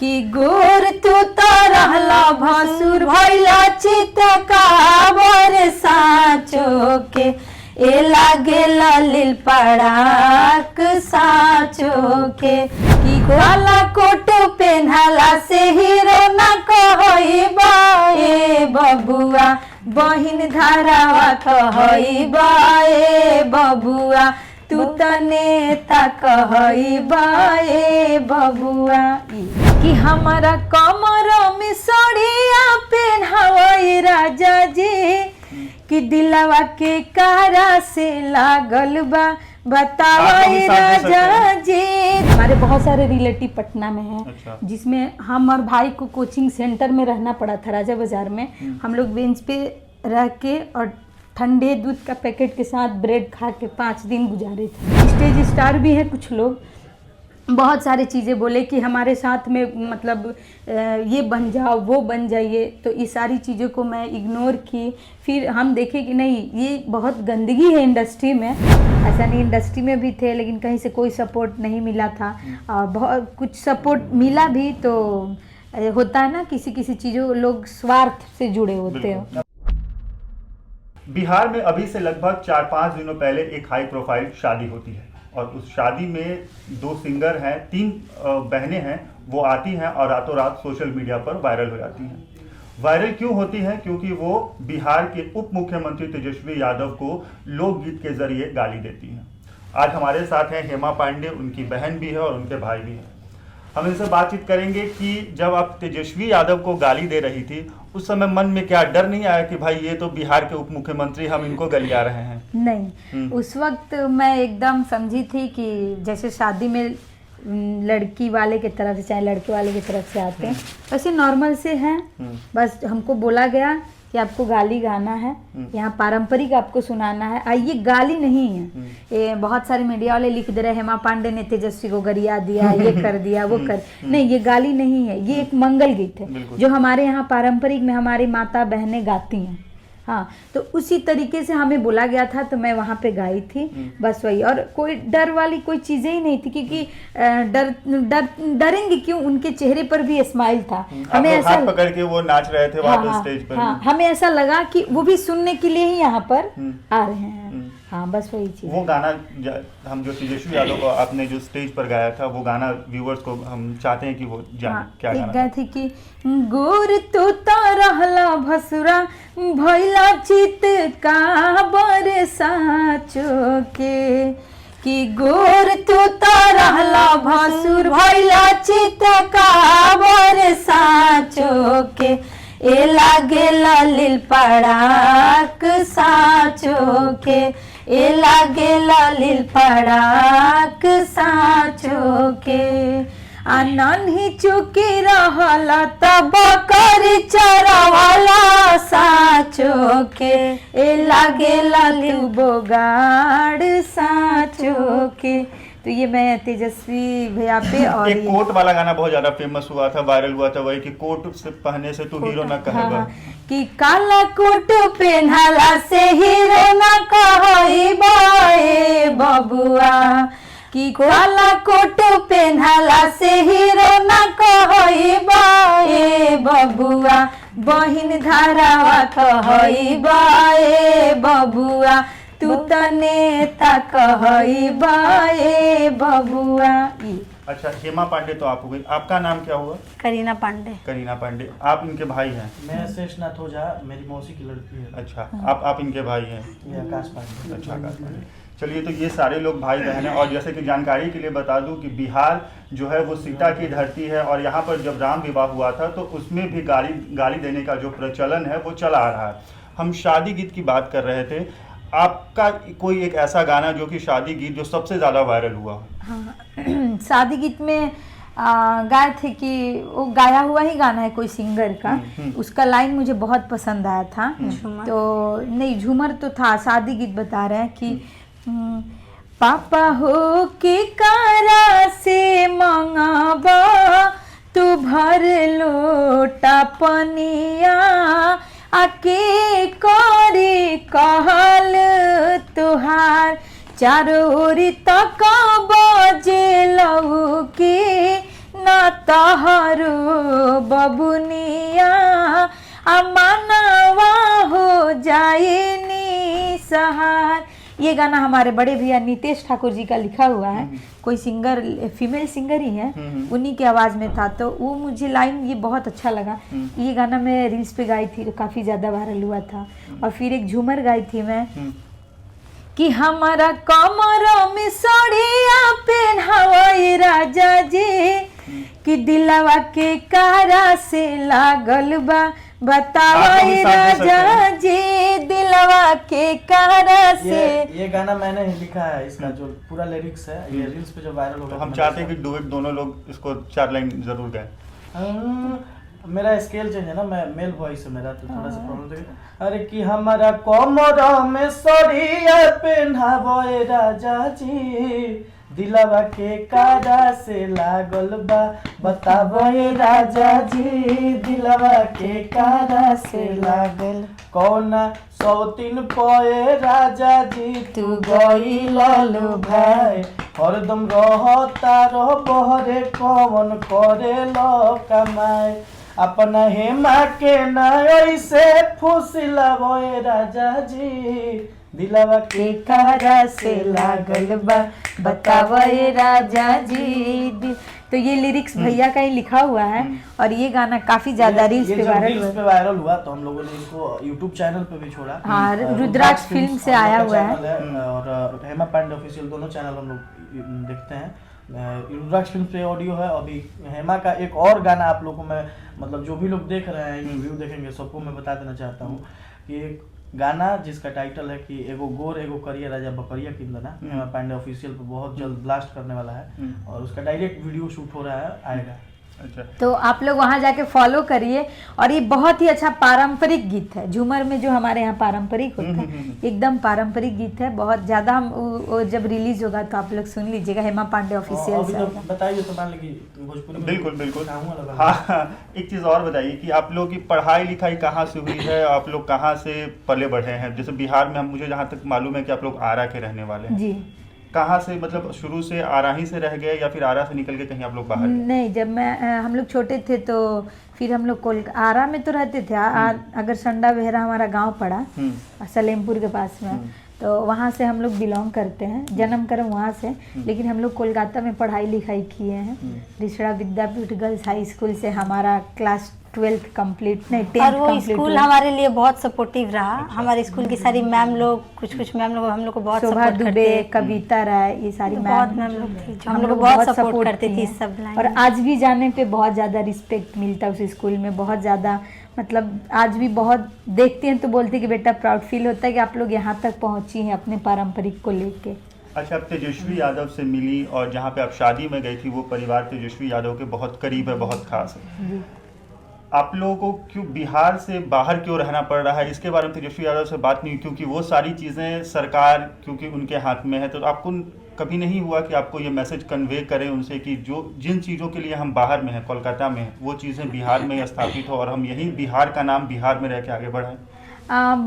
कि गोर तू तो रहला भसुर भैला चित का साचो के ए लागे लील पड़ाक साचो के कि काला कोट पेन्हाला से हीरो न कहई बाए बबुआ बहिन धारावा कहई बाए बबुआ तू त नेता कहई बाए बबुआ कि हमारा कमर में सड़िया पेन्हावई राजा जी कि दिलवा के कारा से लागल बा बतावई राजा जी। हमारे बहुत सारे रिलेटिव पटना में हैं। अच्छा। जिसमें हम और भाई को कोचिंग सेंटर में रहना पड़ा था राजा बाजार में। हम लोग बेंच पे रह के और ठंडे दूध का पैकेट के साथ ब्रेड खा के 5 दिन गुजारे थे। स्टेज स्टार भी है कुछ लोग, बहुत सारी चीज़ें बोले कि हमारे साथ में मतलब ये बन जाओ वो बन जाइए, तो ये सारी चीज़ों को मैं इग्नोर की। फिर हम देखे कि नहीं ये बहुत गंदगी है इंडस्ट्री में, ऐसा नहीं इंडस्ट्री में भी थे लेकिन कहीं से कोई सपोर्ट नहीं मिला था। और बहुत कुछ सपोर्ट मिला भी तो होता है ना किसी किसी चीज़ों लोग स्वार्थ से जुड़े होते हैं। बिहार में अभी से लगभग 4-5 दिनों पहले एक हाई प्रोफाइल शादी होती है और उस शादी में 2 सिंगर हैं, 3 बहनें हैं, वो आती हैं और रातों रात सोशल मीडिया पर वायरल हो जाती हैं। वायरल क्यों होती हैं? क्योंकि वो बिहार के उप मुख्यमंत्री तेजस्वी यादव को लोकगीत के जरिए गाली देती हैं। आज हमारे साथ हैं हेमा पांडे, उनकी बहन भी है और उनके भाई भी हैं। हम इनसे बातचीत करेंगे कि जब आप तेजस्वी यादव को गाली दे रही थी उस समय मन में क्या डर नहीं आया कि भाई ये तो बिहार के उप मुख्यमंत्री, हम इनको गलिया रहे हैं? नहीं, उस वक्त मैं एकदम समझी थी कि जैसे शादी में लड़की वाले की तरफ से चाहे लड़के वाले की तरफ से आते हैं वैसे नॉर्मल से हैं। बस हमको बोला गया कि आपको गाली गाना है, यहाँ पारंपरिक आपको सुनाना है। ये गाली नहीं है। ये बहुत सारे मीडिया वाले लिख दे रहे हैं हेमा पांडे ने तेजस्वी को गरिया दिया, ये कर दिया वो कर, नहीं ये गाली नहीं है, ये एक मंगल गीत है जो हमारे यहाँ पारंपरिक में हमारी माता बहनें गाती हैं। हाँ, तो उसी तरीके से हमें बोला गया था तो मैं वहाँ पे गाई थी, बस वही। और कोई डर वाली कोई चीज़ें ही नहीं थी क्योंकि डरेंगे क्यों, उनके चेहरे पर भी स्माइल था। हमें ऐसा हाथ पकड़ के वो नाच रहे थे वहाँ पे स्टेज पर। हाँ, हमें ऐसा लगा कि वो भी सुनने के लिए ही यहाँ पर आ रहे हैं। हाँ, बस वही चीज़। वो गाना हम जो तेजस्वी यादव को आपने जो स्टेज पर गाया था वो गाना व्यूअर्स को हम चाहते हैं कि वो जाने क्या गाना गाया थी कि गोर तू तो रहला भसुरा भैला चित का बरसाचो के कि गोर तू तो रहला भसुर भैला चित का बरसाचो के ए लागे लील पड़ाक साचो के ए लागे लील पड़ाक साचो के आनन ही चुकी रहला तब कर चरवाला साचो के ए लागे लील बोगाड़ साचो के। तो ये मैं तेजस्वी भैया पे और एक कोट वाला गाना बहुत ज्यादा फेमस हुआ था, वायरल हुआ था, वही कि कोट से पहनने से तू हीरो ना कहेगा। हाँ, कि काला कोट पहनला से हीरो ना कहई बाए बबुआ कि काला कोट पहनला से हीरो ना कहई बाए बबुआ बहिन धारावा कहई बाए बबुआ तू त नेता कहई बाए बबुआ। अच्छा, हेमा पांडे तो आप हो गई, आपका नाम क्या हुआ? करीना पांडे। करीना पांडे, आप इनके भाई हैं? मैं शेषनाथ ओझा, मेरी मौसी की लड़की है। अच्छा, आप इनके भाई हैं? ये आकाश पांडे। अच्छा, आकाश पांडे। चलिए, तो ये सारे लोग भाई बहन हैं। और जैसे कि जानकारी के लिए बता दूं कि बिहार जो है वो सीता की धरती है और यहाँ पर जब राम विवाह हुआ था तो उसमें भी गाली देने का जो प्रचलन है वो चला आ रहा है। हम शादी गीत की बात कर रहे थे, आपका कोई एक ऐसा गाना जो कि शादी गीत जो सबसे ज़्यादा वायरल हुआ? हाँ, शादी गीत में गाए थे कि वो गाया हुआ ही गाना है कोई सिंगर का, उसका लाइन मुझे बहुत पसंद आया था। तो नहीं, झूमर तो था, शादी गीत बता रहे हैं कि पापा हो के कारा से मंगाबा तू भर लोटा पनिया आके करे कहल तुहार चारों ओरी तक बजे लऊ के ना तहरो बबुनिया अमनवा हो जाए निसहार। ये गाना हमारे बड़े भैया नितेश ठाकुर जी का लिखा हुआ है, कोई सिंगर फीमेल सिंगर ही है, उन्हीं की आवाज़ में था। तो वो मुझे लाइन ये बहुत अच्छा लगा। ये गाना मैं रील्स पे गाई थी तो काफ़ी ज़्यादा वायरल हुआ था। और फिर एक झूमर गाई थी मैं कि हमारा कमर में साड़िया पहनावे राजा जी, कि दिलवा के कारा से लागल बा बतावे राजा जी, दिलवा के कारा से। ये गाना मैंने ही लिखा है, इसका जो पूरा लिरिक्स है ये रील्स पे जो वायरल हो गया। तो हम चाहते हैं कि डुएट दोनों लोग इसको 4 लाइन जरूर गाएं। मेरा स्केल चेंज है ना, मैं मेल वॉइस है मेरा, तो थोड़ा सा प्रॉब्लम है। अरे कि हमारा कमर में सरिया पहनावे राजा जी, दिलवा के कारा से लागल बा बतावे राजा जी, दिलवा के कारा से लागल कौना सौतीन पोए राजा जी, तू गई लालू भाई हरदम रहता रह बहरे कौन करे लो कमाए, अपना हेमा के ना ऐसे फुसलावे राजा जी, दिलवा के कारा से लागल बा बतावे राजा जी। तो ये लिरिक्स भैया का ही लिखा हुआ है और ये गाना काफी ज्यादा रील्स पे वायरल हुआ, तो हम लोगों ने इसको YouTube चैनल पे भी छोड़ा। हाँ, रुद्राक्ष फिल्म से आया हुआ है और हेमा पांडे ऑफिशियल दोनों चैनल हम लोग देखते हैं। रुद्राक्ष फिल्म पे ऑडियो है। अभी हेमा का एक और गाना आप लोगों को मैं मतलब जो भी लोग देख रहे हैं रिव्यू देखेंगे सबको मैं बता देना चाहता हूँ कि एक गाना जिसका टाइटल है कि एगो गोर एगो करिया राजा बकरिया किंदना, हेमा पांडे ऑफिशियल पे बहुत जल्द ब्लास्ट करने वाला है और उसका डायरेक्ट वीडियो शूट हो रहा है, आएगा। अच्छा, तो आप लोग वहाँ जाके फॉलो करिए। और ये बहुत ही अच्छा पारंपरिक गीत है, झूमर में जो हमारे यहाँ पारंपरिक होता है एकदम पारंपरिक गीत है। बहुत ज़्यादा हम जब रिलीज होगा तो आप लोग सुन लीजिएगा, हेमा पांडे ऑफिशियल से। बताइए तो मान लीजिए भोजपुरी। बिल्कुल बिल्कुल। हाँ, एक चीज़ और बताइए कि आप लोगों की पढ़ाई लिखाई कहाँ से हुई है, आप लोग कहाँ से पले बढ़े हैं? जैसे बिहार में मुझे जहाँ तक मालूम है कि आप लोग आरा के रहने वाले हैं जी। कहाँ से, मतलब शुरू से आरा ही से रह गए या फिर आरा से निकल के कहीं आप लोग बाहर? नहीं, जब हम लोग छोटे थे तो फिर हम लोग आरा में तो रहते थे। अगर संडा बेहरा हमारा गांव पड़ा सलेमपुर के पास में, तो वहाँ से हम लोग बिलोंग करते हैं, जन्म कर्म वहाँ से। लेकिन हम लोग कोलकाता में पढ़ाई लिखाई किए हैं, रिसड़ा विद्यापीठ गर्ल्स हाई स्कूल से हमारा क्लास 12th कंप्लीट, नहीं 10th और वो स्कूल हमारे लिए बहुत सपोर्टिव रहा। हमारे स्कूल की सारी मैम लोग, कुछ मैम लोग हम लोग को बहुत सपोर्ट करते थे। कविता राय, ये सारी बहुत मैम लोग थी जो हम लोग को बहुत सपोर्ट करती थी सब लाइन। और आज भी जाने पे बहुत ज़्यादा रिस्पेक्ट मिलता है उस स्कूल में, बहुत ज़्यादा। मतलब आज भी बहुत देखते हैं तो बोलते हैं कि बेटा प्राउड फील होता है कि आप लोग यहाँ तक पहुँची हैं अपने पारंपरिक को लेके। अच्छा, आप तेजस्वी यादव से मिली और जहाँ पे आप शादी में गई थी वो परिवार तेजस्वी यादव के बहुत करीब है, बहुत खास है। आप लोगों को क्यों बिहार से बाहर क्यों रहना पड़ रहा है, इसके बारे में तेजस्वी यादव से बात नहीं, क्योंकि वो सारी चीज़ें सरकार क्योंकि उनके हाथ में है। तो आपको कभी नहीं हुआ कि आपको ये मैसेज कन्वे करें उनसे कि जो जिन चीज़ों के लिए हम बाहर में हैं, कोलकाता में हैं, वो चीज़ें बिहार में स्थापित हो और हम यही बिहार का नाम बिहार में रह के आगे बढ़ाएं?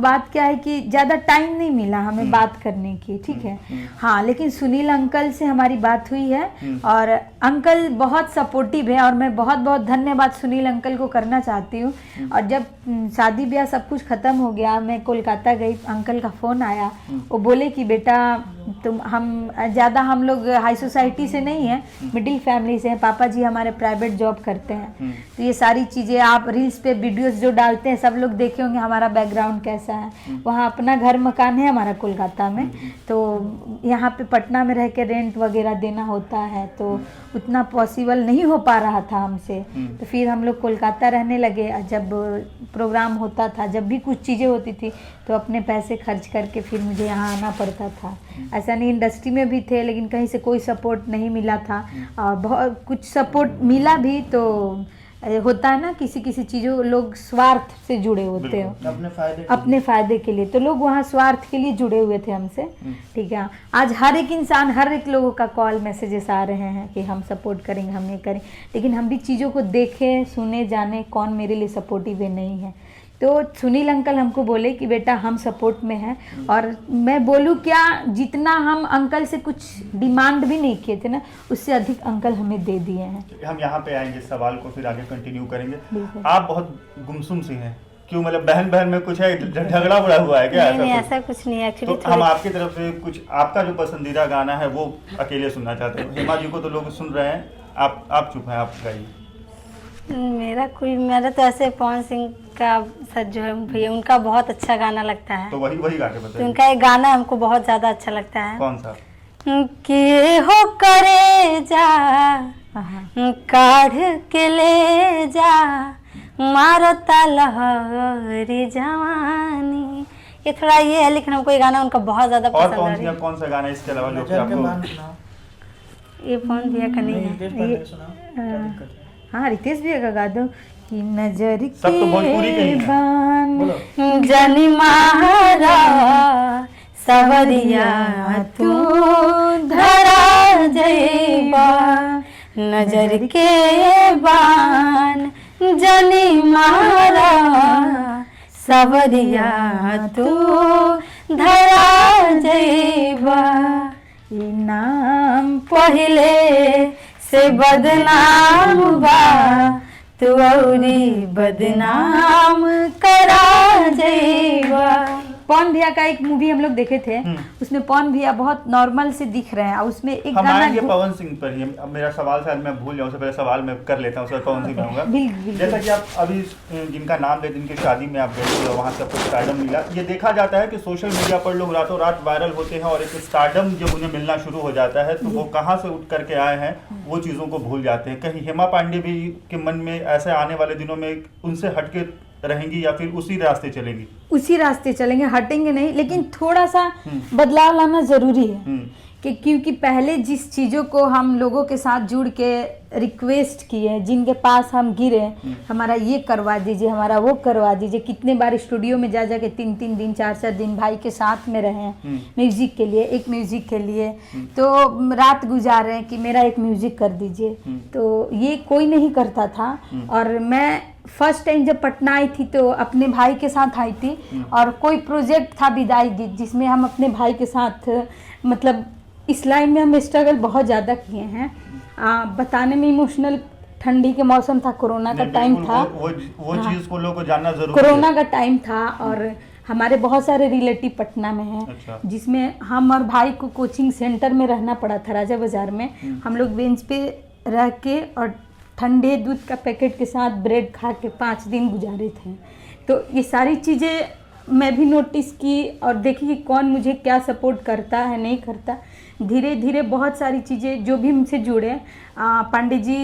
बात क्या है कि ज़्यादा टाइम नहीं मिला हमें बात करने की, ठीक है। हाँ, लेकिन सुनील अंकल से हमारी बात हुई है और अंकल बहुत सपोर्टिव है और मैं बहुत बहुत धन्यवाद सुनील अंकल को करना चाहती हूँ। और जब शादी ब्याह सब कुछ ख़त्म हो गया, मैं कोलकाता गई, अंकल का फ़ोन आया, वो बोले कि बेटा हम लोग हाई सोसाइटी से नहीं हैं, मिडिल फैमिली से हैं, पापा जी हमारे प्राइवेट जॉब करते हैं। तो ये सारी चीज़ें आप रील्स पे वीडियोस जो डालते हैं सब लोग देखे होंगे, हमारा बैकग्राउंड कैसा है। वहाँ अपना घर मकान है हमारा कोलकाता में, तो यहाँ पे पटना में रह के रेंट वगैरह देना होता है, तो उतना पॉसिबल नहीं हो पा रहा था हमसे। तो फिर हम लोग कोलकाता रहने लगे। जब प्रोग्राम होता था, जब भी कुछ चीज़ें होती थी तो अपने पैसे खर्च करके फिर मुझे यहाँ आना पड़ता था। ऐसा नहीं, इंडस्ट्री में भी थे लेकिन कहीं से कोई सपोर्ट नहीं मिला था। और बहुत कुछ सपोर्ट मिला भी तो होता है ना, किसी किसी चीज़ों लोग स्वार्थ से जुड़े होते हैं, अपने फ़ायदे के लिए। तो लोग वहाँ स्वार्थ के लिए जुड़े हुए थे हमसे, ठीक है। आज हर एक इंसान, हर एक लोगों का कॉल मैसेजेस आ रहे हैं कि हम सपोर्ट करेंगे, हम ये करें, लेकिन हम भी चीज़ों को देखें, सुने, जाने कौन मेरे लिए सपोर्टिव है नहीं है। तो सुनील अंकल हमको बोले कि बेटा हम सपोर्ट में हैं, और मैं बोलूँ क्या, जितना हम अंकल से कुछ डिमांड भी नहीं किए थे ना, उससे अधिक अंकल हमें दे दिए हैं। हम यहाँ पे आएंगे, सवाल को फिर आगे कंटिन्यू करेंगे। बिल्कुल। आप बहुत गुमसुम सी हैं, क्यों, मतलब बहन बहन में कुछ है, झगड़ा बड़ा हुआ है क्या? नहीं ऐसा कुछ नहीं है एक्चुअली। तो हम आपकी तरफ से कुछ, आपका जो पसंदीदा गाना है वो अकेले सुनना चाहते हैं। हेमा जी को तो लोग सुन रहे हैं, आप चुप हैं, आप गाइए। मेरा तो ऐसे पवन सिंह का सर जो है भैया, उनका बहुत अच्छा गाना लगता है, तो वही गा के तो बताइए। उनका एक गाना हमको बहुत ज़्यादा अच्छा लगता है। कौन सा? कि हो करे जा काढ़ के ले जा मारता लहरी जवानी, ये थोड़ा ये है, लेकिन हमको ये गाना उनका बहुत ज़्यादा और पसंद कौन सा है। कौन सा गाना इसके अलावा जो कि नजर के आपको? बांध सुनाओ। ये पवन भैया का नहीं रितेश है पांडे ये। सुनाओ, क्या दिक्कत है? हाँ, रितेश भी का गा दो कि नजर सब तो भोजपुरी के ही के हैं। बान बोलो। जनी मारा सवरिया तू धरा जइबा, नजर के बान जनी मारा सवरिया तू धरा जइबा, ई नाम पहिले से बदनाम बा, तू औरी बदनाम करा जइबा। पवन भैया का एक मूवी हम लोग देखे थे, उसमें पवन भैया बहुत नॉर्मल से दिख रहे हैं, और उसमें एक हम गाना आएंगे पवन सिंह पर ही। अब मेरा सवाल शायद मैं भूल जाऊँ, उससे पहले सवाल मैं कर लेता हूँ, उसके बाद पवन सिंह में आऊँगा। बिल्कुल। जैसा कि आप अभी जिनका नाम ले, जिनकी शादी में आप गए थे, वहाँ से आपको स्टारडम मिला। ये देखा जाता है कि सोशल मीडिया पर लोग रातों रात वायरल होते हैं, और एक स्टारडम जब उन्हें मिलना शुरू हो जाता है तो वो कहाँ से उठ करके आए हैं वो चीज़ों को भूल जाते हैं। कहीं हेमा पांडे भी के मन में ऐसे आने वाले दिनों में उनसे हटके रहेंगी या फिर उसी रास्ते चलेंगी? उसी रास्ते चलेंगे, हटेंगे नहीं, लेकिन थोड़ा सा बदलाव लाना जरूरी है कि क्योंकि पहले जिस चीज़ों को हम लोगों के साथ जुड़ के रिक्वेस्ट किए, जिनके पास हम गिरे, हमारा ये करवा दीजिए, हमारा वो करवा दीजिए, कितने बार स्टूडियो में जा के 3-3 दिन 4-4 दिन भाई के साथ में रहे म्यूजिक के लिए, एक म्यूजिक के लिए, तो रात गुजार रहे हैं कि मेरा एक म्यूजिक कर दीजिए, तो ये कोई नहीं करता था। और मैं फर्स्ट टाइम जब पटना आई थी तो अपने भाई के साथ आई थी, और कोई प्रोजेक्ट था विदाई गीत, जिसमें हम अपने भाई के साथ, मतलब इस लाइन में हम स्ट्रगल बहुत ज़्यादा किए हैं। बताने में इमोशनल, ठंडी के मौसम था, कोरोना का टाइम था, वो चीज़ को लोगों को जानना जरूरी कोरोना है। का टाइम था, और हमारे बहुत सारे रिलेटिव पटना में हैं। अच्छा। जिसमें हम और भाई को कोचिंग सेंटर में रहना पड़ा था, राजा बाजार में। हम लोग बेंच पे रह के और ठंडे दूध का पैकेट के साथ ब्रेड खा के 5 दिन गुजारे थे। तो ये सारी चीज़ें मैं भी नोटिस की और देखी कि कौन मुझे क्या सपोर्ट करता है, नहीं करता। धीरे धीरे बहुत सारी चीज़ें जो भी मुझसे जुड़े, पांडे जी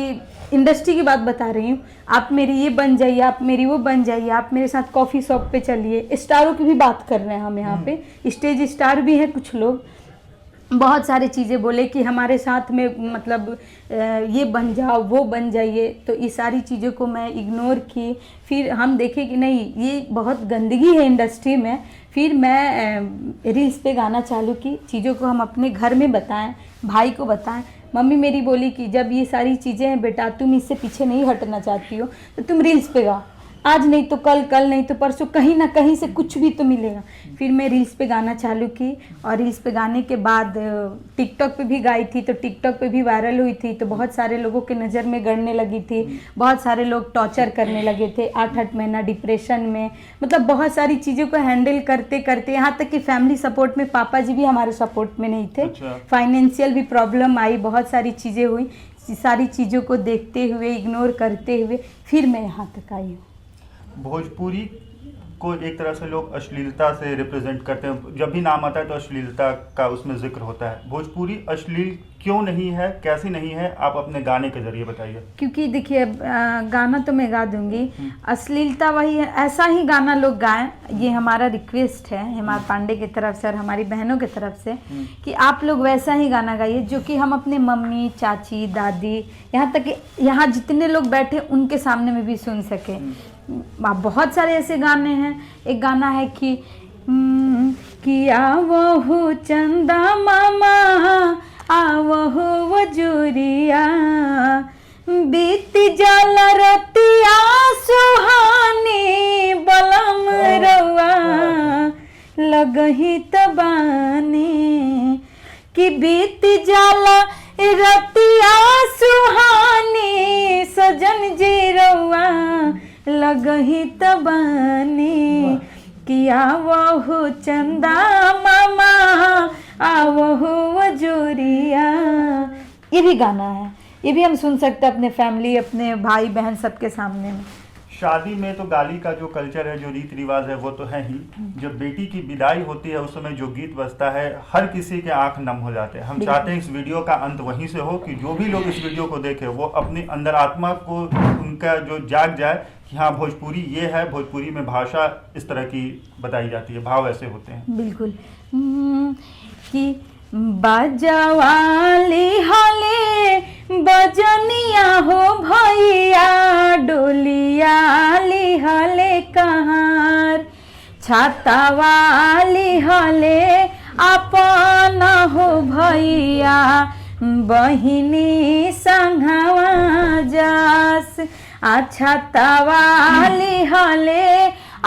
इंडस्ट्री की बात बता रही हूँ, आप मेरी ये बन जाइए, आप मेरी वो बन जाइए, आप मेरे साथ कॉफ़ी शॉप पे चलिए। स्टारों की भी बात कर रहे हैं हम यहाँ पे, स्टेज स्टार भी हैं कुछ लोग, बहुत सारी चीज़ें बोले कि हमारे साथ में मतलब ये बन जाओ, वो बन जाइए। तो ये सारी चीज़ों को मैं इग्नोर की। फिर हम देखे कि नहीं, ये बहुत गंदगी है इंडस्ट्री में। फिर मैं रील्स पे गाना चालू की, चीज़ों को हम अपने घर में बताएं, भाई को बताएं। मम्मी मेरी बोली कि जब ये सारी चीज़ें हैं बेटा, तुम इससे पीछे नहीं हटना चाहती हो तो तुम रील्स पे गा, आज नहीं तो कल, कल नहीं तो परसों, कहीं ना कहीं से कुछ भी तो मिलेगा। फिर मैं रील्स पे गाना चालू की, और रील्स पे गाने के बाद टिकटॉक पे भी गाई थी, तो टिकटॉक पे भी वायरल हुई थी। तो बहुत सारे लोगों के नज़र में गड़ने लगी थी, बहुत सारे लोग टॉर्चर करने लगे थे, 8-8 महीना डिप्रेशन में, मतलब बहुत सारी चीज़ों को हैंडल करते करते, यहाँ तक कि फैमिली सपोर्ट में पापा जी भी हमारे सपोर्ट में नहीं थे। अच्छा। फाइनेंशियल भी प्रॉब्लम आई, बहुत सारी चीज़ें हुई। सारी चीज़ों को देखते हुए, इग्नोर करते हुए फिर मैं यहाँ तक आई हूँ। भोजपुरी को एक तरह से लोग अश्लीलता से रिप्रेजेंट करते हैं, जब भी नाम आता है तो अश्लीलता का उसमें जिक्र होता है। भोजपुरी अश्लील क्यों नहीं है, कैसी नहीं है, आप अपने गाने के जरिए बताइए। क्योंकि देखिए, गाना तो मैं गा दूंगी, अश्लीलता वही है, ऐसा ही गाना लोग गाएं, ये हमारा रिक्वेस्ट है हेमा पांडे की तरफ से और हमारी बहनों की तरफ से कि आप लोग वैसा ही गाना गाइए जो कि हम अपने मम्मी, चाची, दादी, यहाँ तक कि यहाँ जितने लोग बैठे उनके सामने में भी सुन सके। बहुत सारे ऐसे गाने हैं। एक गाना है कि आवो चंदा मामा, आवो वजूरिया, बीत जाला रतिया सुहानी, बला लगही तबानी कि बीत जाला रतिया सुहानी सजन जी रउआ लगही तबानी कि आवहु चंदा मामा आवहु वजूरिया। ये भी गाना है, ये भी हम सुन सकते हैं अपने फैमिली, अपने भाई बहन सबके सामने में। शादी में तो गाली का जो कल्चर है, जो रीति रिवाज है, वो तो है ही। जब बेटी की विदाई होती है उस समय जो गीत बजता है, हर किसी के आंख नम हो जाते हैं। हम चाहते हैं इस वीडियो का अंत वहीं से हो कि जो भी लोग इस वीडियो को देखें वो अपनी अंदर आत्मा को उनका जो जाग जाए कि हाँ भोजपुरी ये है, भोजपुरी में भाषा इस तरह की बताई जाती है, भाव ऐसे होते हैं। बिल्कुल कि बजवाली हले बजनिया हो भैया डोलिया ली हले कहार छाता वाली हले अपन हो भैया बहिनी संघवा जास छाता वाली हले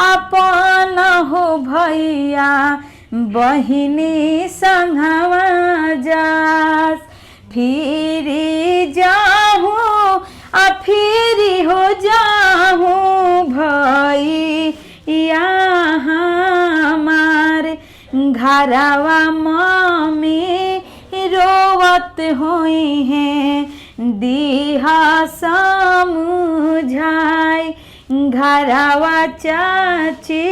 अपन हो भैया बहिनी संघवा जास फिरी जाहूँ आ फिरी हो जाहूँ भैया हमार घरवा मम्मी रोवत हुई हैं दिहा समझाई घरवा चाची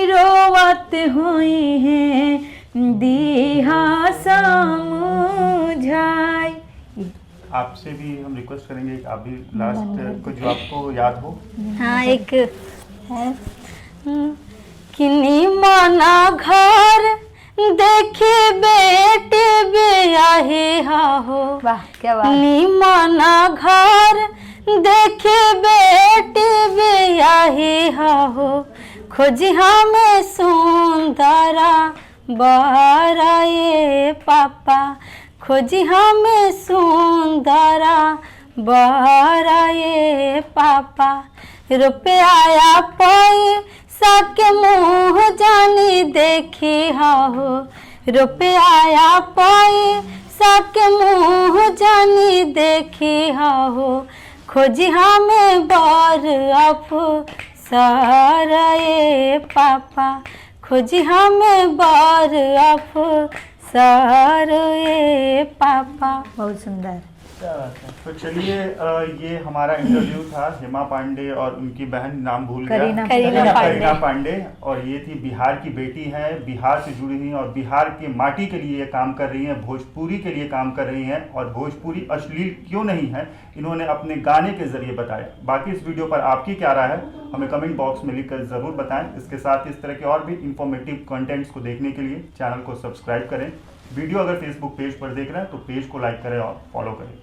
रोवत हुई हैं दिहा समझाई। आपसे भी हम रिक्वेस्ट करेंगे कि आप भी लास्ट कुछ जो आपको याद हो। हाँ, एक है किन्नी मना घर देखे बेटे बेयाहे हो। वाह क्या बात। निमना घर देखे बेटे बेयाहे हो खोजी हमें सुंदरा बारा ये पापा खोजी हमें सुंदरा बारा ये पापा रुपया आया पैसा के मुँह जानी देखी हो रुपया आया पैसा के मुँह जानी देखी हो खोजी हमें बर अफसर ये पापा खोजी हमें बर अफसर ये पापा। बहुत सुंदर। क्या बात है। तो चलिए ये हमारा इंटरव्यू था हेमा पांडे और उनकी बहन, नाम भूल गया, करीना पांडे। और ये थी बिहार की बेटी हैं, बिहार से जुड़ी हुई और बिहार की माटी के लिए काम कर रही हैं, भोजपुरी के लिए काम कर रही हैं। और भोजपुरी अश्लील क्यों नहीं है इन्होंने अपने गाने के जरिए बताया। बाकी इस वीडियो पर आपकी क्या राय है हमें कमेंट बॉक्स में लिखकर ज़रूर बताएं। इसके साथ इस तरह के और भी इंफॉर्मेटिव कंटेंट्स को देखने के लिए चैनल को सब्सक्राइब करें। वीडियो अगर फेसबुक पेज पर देख रहे हैं तो पेज को लाइक करें और फॉलो करें।